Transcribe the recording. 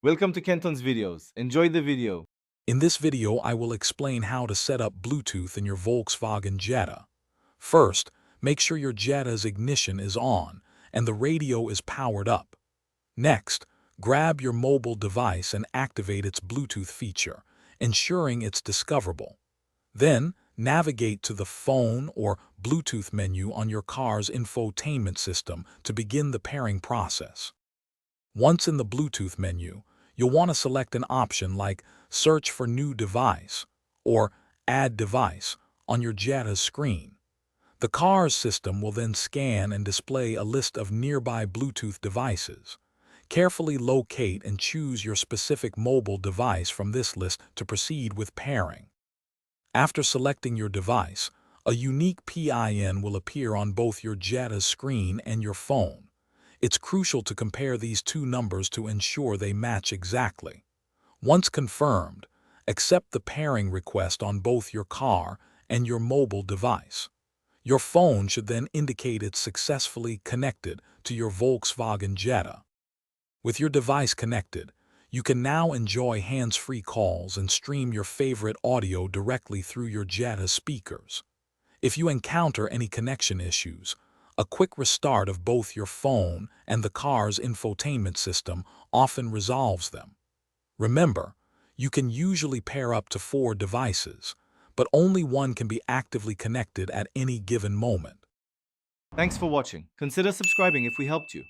Welcome to Kenton's videos. Enjoy the video. In this video, I will explain how to set up Bluetooth in your Volkswagen Jetta. First, make sure your Jetta's ignition is on and the radio is powered up. Next, grab your mobile device and activate its Bluetooth feature, ensuring it's discoverable. Then, navigate to the phone or Bluetooth menu on your car's infotainment system to begin the pairing process. Once in the Bluetooth menu, you'll want to select an option like Search for New Device or Add Device on your Jetta's screen. The car's system will then scan and display a list of nearby Bluetooth devices. Carefully locate and choose your specific mobile device from this list to proceed with pairing. After selecting your device, a unique PIN will appear on both your Jetta's screen and your phone. It's crucial to compare these two numbers to ensure they match exactly. Once confirmed, accept the pairing request on both your car and your mobile device. Your phone should then indicate it's successfully connected to your Volkswagen Jetta. With your device connected, you can now enjoy hands-free calls and stream your favorite audio directly through your Jetta speakers. If you encounter any connection issues, a quick restart of both your phone and the car's infotainment system often resolves them. Remember, you can usually pair up to 4 devices, but only one can be actively connected at any given moment. Thanks for watching. Consider subscribing if we helped you.